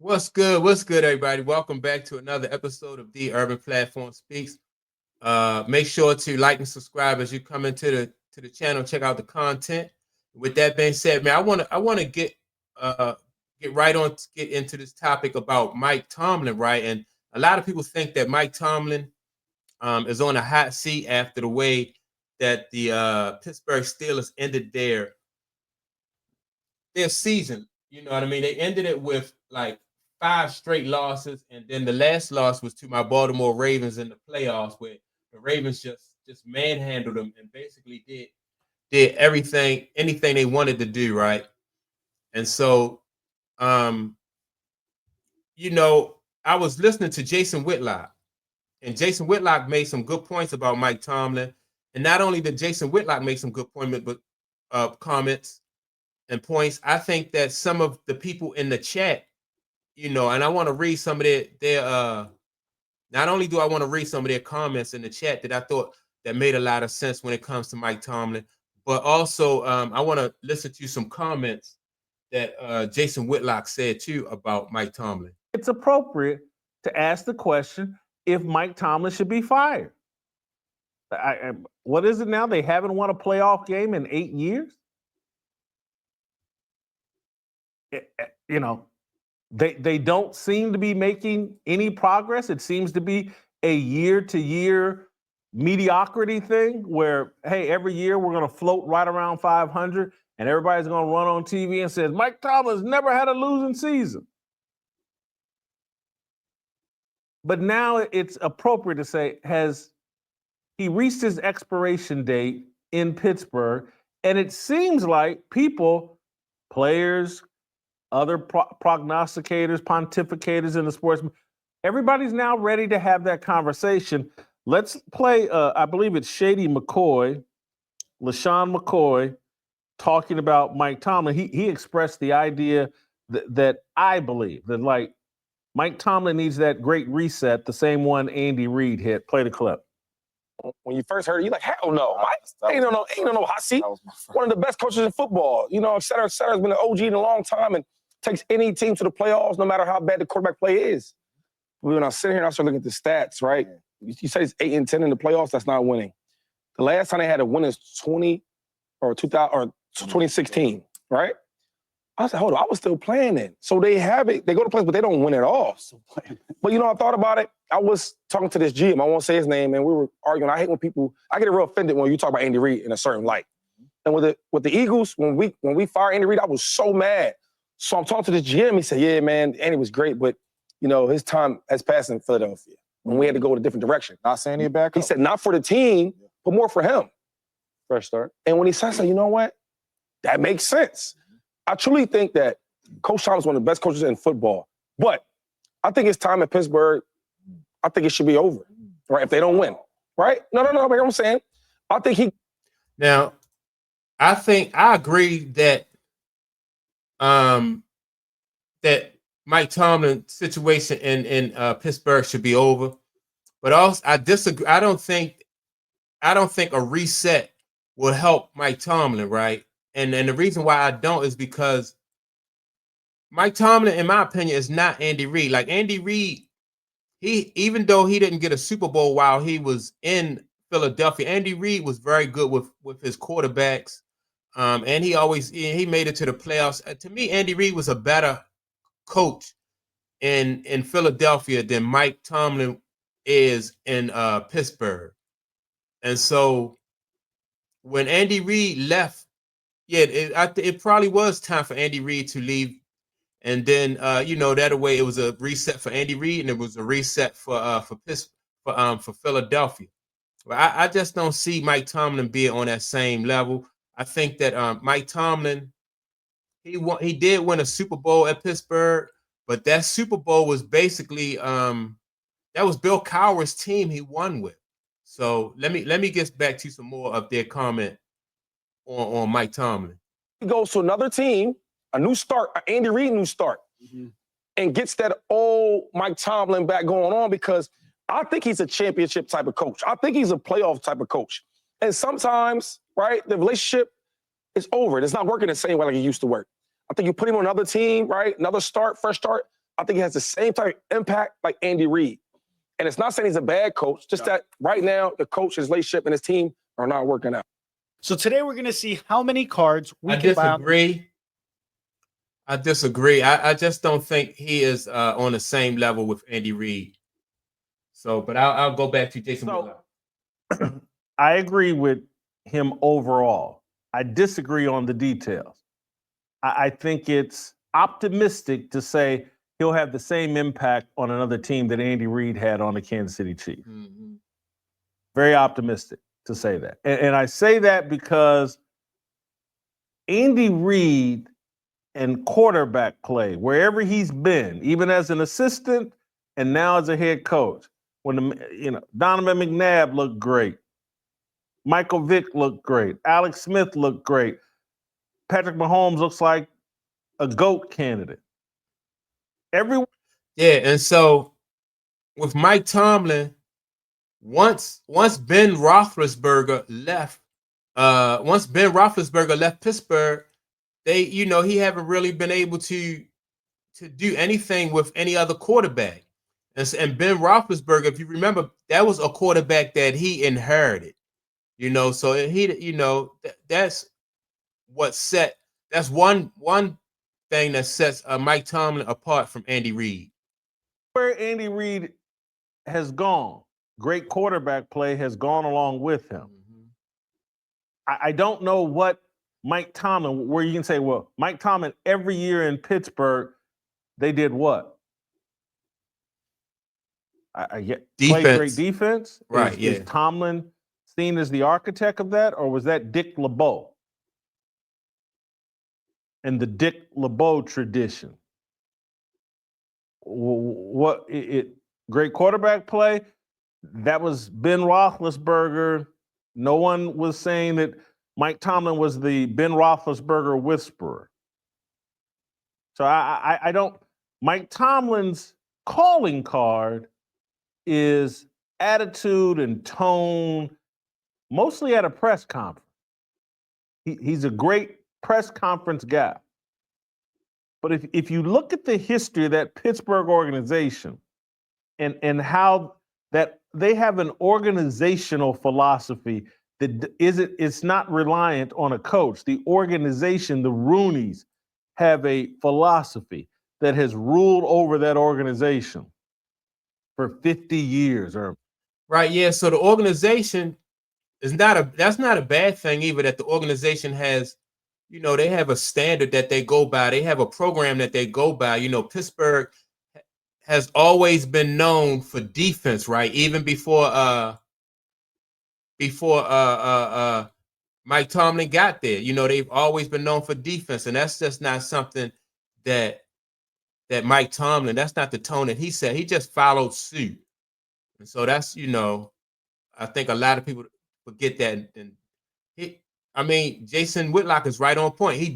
What's good? What's good, everybody? Welcome back to another episode of The Urban Platform Speaks. Make sure to like and subscribe as you come into the channel. Check out the content. With that being said, man, I want to get into this topic about Mike Tomlin, right? And a lot of people think that Mike Tomlin is on a hot seat after the way that the Pittsburgh Steelers ended their season. You know what I mean? They ended it with like five straight losses, and then the last loss was to my Baltimore Ravens in the playoffs, where the Ravens just manhandled them and basically did anything they wanted to do, right? And so, um, you know, I was listening to Jason Whitlock, and Jason Whitlock made some good points about Mike Tomlin. And not only did Jason Whitlock make some good points, but comments and points. I think that some of the people in the chat, and I want to read some of their not only do I want to read some of their comments in the chat that I thought that made a lot of sense when it comes to Mike Tomlin, but also I want to listen to some comments that Jason Whitlock said too about Mike Tomlin. It's appropriate to ask the question if Mike Tomlin should be fired. What is it now? They haven't won a playoff game in 8 years? They don't seem to be making any progress. It seems to be a year-to-year mediocrity thing where, hey, every year we're going to float right around 500 and everybody's going to run on TV and says, Mike Tomlin's never had a losing season. But now it's appropriate to say, has he reached his expiration date in Pittsburgh? And it seems like people, players, other prognosticators, pontificators in the sports, everybody's now ready to have that conversation. Let's play, I believe it's LaShawn McCoy, talking about Mike Tomlin. He expressed the idea that I believe, that like Mike Tomlin needs that great reset, the same one Andy Reid hit. Play the clip. When you first heard it, you're like, hell no. Mike ain't no hot seat. One of the best coaches in football, et cetera, et cetera. Has been an OG in a long time and takes any team to the playoffs, no matter how bad the quarterback play is. When I sit here and I start looking at the stats, right? You say it's 8-10 in the playoffs, that's not winning. The last time they had a win is 2016, right? I said, hold on, I was still playing then. So they have it, they go to playoffs, but they don't win at all. But I thought about it. I was talking to this GM, I won't say his name, and we were arguing. I hate when I get real offended when you talk about Andy Reid in a certain light. And with the Eagles, when we fired Andy Reid, I was so mad. So I'm talking to this GM, he said, yeah, man, Andy was great, but his time has passed in Philadelphia when we had to go in a different direction. Not saying he's back. He said, not for the team, but more for him. Fresh start. And when he said, I said, you know what? That makes sense. I truly think that Coach Tomlin is one of the best coaches in football. But I think it's time at Pittsburgh. I think it should be over, right? If they don't win, right? No. Like I'm saying, I think he. Now, I agree that that Mike Tomlin situation in Pittsburgh should be over, but also I disagree. I don't think a reset will help Mike Tomlin, right? And the reason why I don't is because Mike Tomlin, in my opinion, is not Andy Reid. Like Andy Reid, even though he didn't get a Super Bowl while he was in Philadelphia, Andy Reid was very good with his quarterbacks. And he made it to the playoffs. To me, Andy Reid was a better coach in Philadelphia than Mike Tomlin is in Pittsburgh. And so when Andy Reid left, it probably was time for Andy Reid to leave. And then that way it was a reset for Andy Reid and it was a reset for Philadelphia. But I just don't see Mike Tomlin being on that same level. I think that Mike Tomlin, he did win a Super Bowl at Pittsburgh, but that Super Bowl was basically that was Bill Cowher's team he won with. So let me get back to some more of their comment on Mike Tomlin. He goes to another team, a new start, an Andy Reid new start, and gets that old Mike Tomlin back going on because I think he's a championship type of coach. I think he's a playoff type of coach. And sometimes, right, the relationship is over. It's not working the same way like it used to work. I think you put him on another team, right, another start, fresh start. I think he has the same type of impact like Andy Reid. And it's not saying he's a bad coach, just that right now the coach, his relationship, and his team are not working out. So today we're going to see how many cards we I can buy. disagree. I just don't think he is on the same level with Andy Reid. So, but I'll go back to Jason Whitlock. I agree with him overall. I disagree on the details. I think it's optimistic to say he'll have the same impact on another team that Andy Reid had on the Kansas City Chiefs. Mm-hmm. Very optimistic to say that. And I say that because Andy Reid and quarterback play, wherever he's been, even as an assistant and now as a head coach, when Donovan McNabb looked great, Michael Vick looked great, Alex Smith looked great, Patrick Mahomes looks like a GOAT candidate. Yeah, and so with Mike Tomlin, once Ben Roethlisberger left Pittsburgh, he haven't really been able to do anything with any other quarterback. And Ben Roethlisberger, if you remember, that was a quarterback that he inherited. So that's one thing that sets Mike Tomlin apart from Andy Reid. Where Andy Reid has gone, great quarterback play has gone along with him. Mm-hmm. I don't know what Mike Tomlin, where you can say, well, Mike Tomlin every year in Pittsburgh, they did what? I get play great defense. Right? Is Tomlin seen as the architect of that, or was that Dick LeBeau and the Dick LeBeau tradition? Great quarterback play? That was Ben Roethlisberger. No one was saying that Mike Tomlin was the Ben Roethlisberger whisperer. So I don't. Mike Tomlin's calling card is attitude and tone, mostly at a press conference. He's a great press conference guy. But if you look at the history of that Pittsburgh organization and how that they have an organizational philosophy that it's not reliant on a coach. The organization, the Rooneys, have a philosophy that has ruled over that organization for 50 years. Right, yeah. So the organization that's not a bad thing either, that the organization has, they have a standard that they go by. They have a program that they go by. Pittsburgh has always been known for defense, right? Even before Mike Tomlin got there. They've always been known for defense, and that's just not something that Mike Tomlin, that's not the tone that he said. He just followed suit. And so that's, I think a lot of people forget that. And Jason Whitlock is right on point. He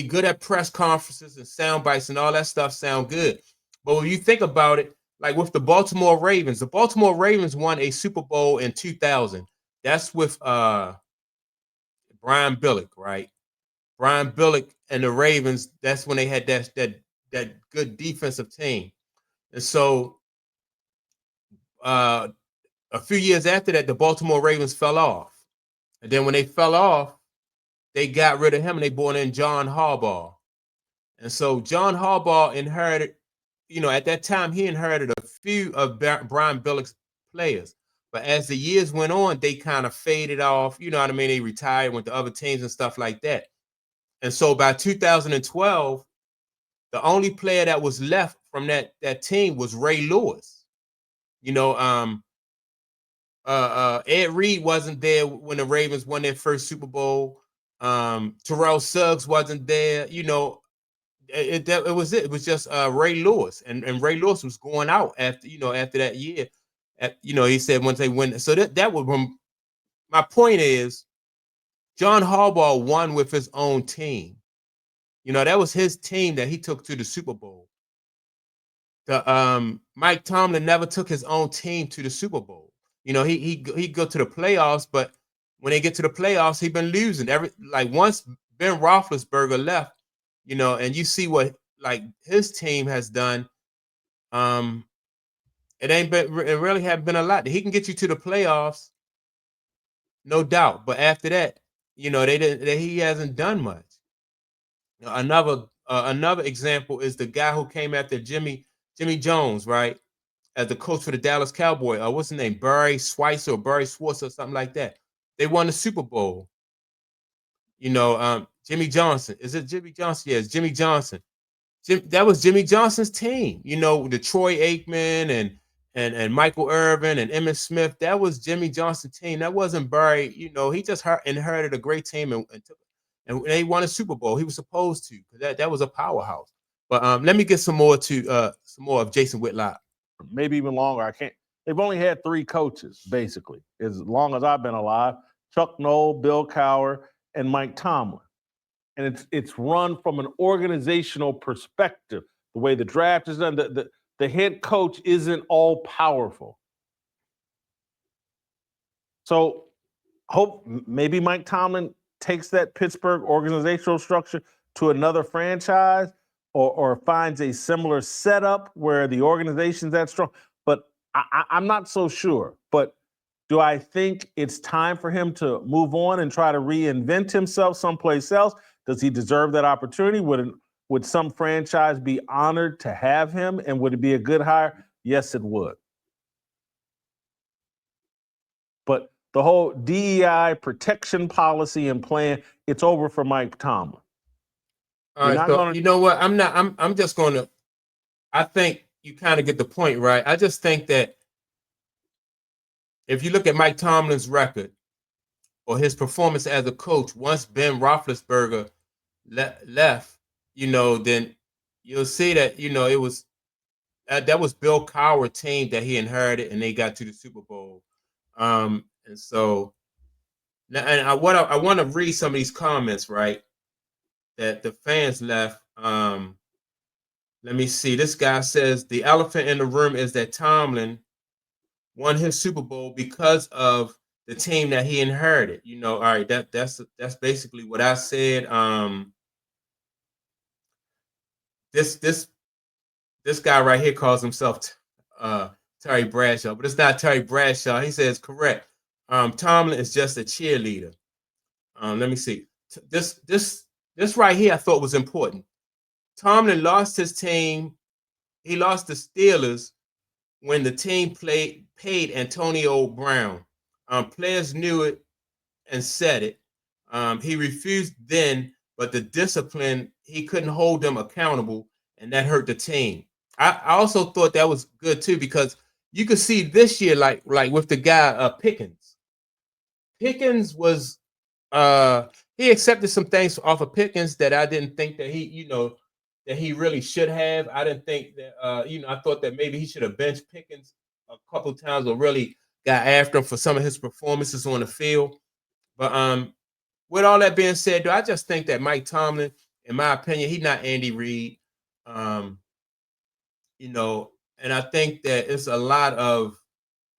good at press conferences and sound bites and all that stuff sound good. But when you think about it, like with the Baltimore Ravens won a Super Bowl in 2000. That's with Brian Billick, right? Brian Billick and the Ravens, that's when they had that good defensive team. And so a few years after that, the Baltimore Ravens fell off. And then when they fell off, they got rid of him and they brought in John Harbaugh. And so John Harbaugh inherited, at that time, he inherited a few of Brian Billick's players. But as the years went on, they kind of faded off. You know what I mean? They retired, went to other teams and stuff like that. And so by 2012, the only player that was left from that team was Ray Lewis. Ed Reed wasn't there when the Ravens won their first Super Bowl. Terrell Suggs wasn't there. It was it. It was just Ray Lewis, and Ray Lewis was going out after that year. He said once they win. So that was my point is, John Harbaugh won with his own team. That was his team that he took to the Super Bowl. Mike Tomlin never took his own team to the Super Bowl. He go to the playoffs, but when they get to the playoffs, he's been losing. Once Ben Roethlisberger left, and you see what like his team has done, it really haven't been a lot. He can get you to the playoffs, no doubt. But after that, he hasn't done much. Another example is the guy who came after Jimmy Jones, right? As the coach for the Dallas Cowboys. What's his name? Barry Schweitzer or Barry Schwartz or something like that. They won the Super Bowl. Jimmy Johnson. Is it Jimmy Johnson? Yeah, it's Jimmy Johnson. That was Jimmy Johnson's team. The Troy Aikman and Michael Irvin and Emmitt Smith. That was Jimmy Johnson's team. That wasn't Barry. He just inherited a great team and they won a Super Bowl. He was supposed to, because that was a powerhouse. But let me get some more of Jason Whitlock. Maybe even longer. They've only had 3 coaches, basically, as long as I've been alive. Chuck Noll, Bill Cowher, and Mike Tomlin. And it's run from an organizational perspective. The way the draft is done, the head coach isn't all powerful. So maybe Mike Tomlin takes that Pittsburgh organizational structure to another franchise, or finds a similar setup where the organization's that strong. But I'm not so sure. But do I think it's time for him to move on and try to reinvent himself someplace else? Does he deserve that opportunity? Would some franchise be honored to have him? And would it be a good hire? Yes, it would. But the whole DEI protection policy and plan, it's over for Mike Tomlin. All right, so you know what? I'm just going to, I think you kind of get the point, right? I just think that if you look at Mike Tomlin's record or his performance as a coach, once Ben Roethlisberger left, then you'll see that, it was, that was Bill Cowher's team that he inherited, and they got to the Super Bowl. And so, and I want to read some of these comments, right, that the fans left. Let me see. This guy says the elephant in the room is that Tomlin won his Super Bowl because of the team that he inherited. All right, that's basically what I said. This guy right here calls himself Terry Bradshaw, but it's not Terry Bradshaw. He says correct. Tomlin is just a cheerleader. Let me see. This right here I thought was important. Tomlin lost his team. He lost the Steelers when the team paid Antonio Brown. Players knew it and said it. He refused then, but the discipline, he couldn't hold them accountable, and that hurt the team. I also thought that was good too, because you could see this year, like with the guy Pickens. Pickens was he accepted some things off of Pickens that I didn't think that he really should have. I didn't think that I thought that maybe he should have benched Pickens a couple times, or really got after him for some of his performances on the field. But with all that being said, I just think that Mike Tomlin, in my opinion, he's not Andy Reid. And I think that it's a lot of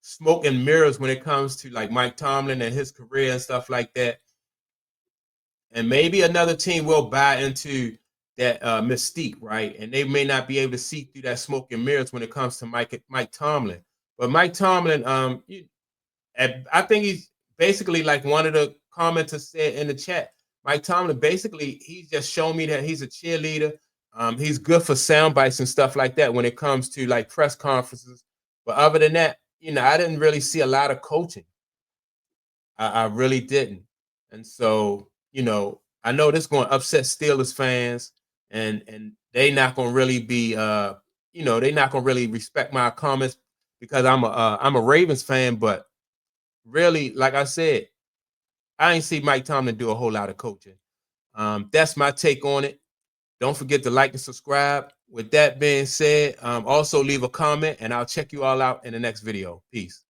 smoke and mirrors when it comes to like Mike Tomlin and his career and stuff like that. And maybe another team will buy into that mystique, right? And they may not be able to see through that smoke and mirrors when it comes to Mike Tomlin. But Mike Tomlin, I think he's basically, like one of the commenters said in the chat, Mike Tomlin, basically, he's just shown me that he's a cheerleader. He's good for sound bites and stuff like that when it comes to like press conferences. But other than that, I didn't really see a lot of coaching. I really didn't. And so, I know this is going to upset Steelers fans, and they not going to really be, they're not going to really respect my comments because I'm a Ravens fan. But really, like I said, I ain't see Mike Tomlin do a whole lot of coaching. That's my take on it. Don't forget to like and subscribe. With that being said, also leave a comment, and I'll check you all out in the next video. Peace.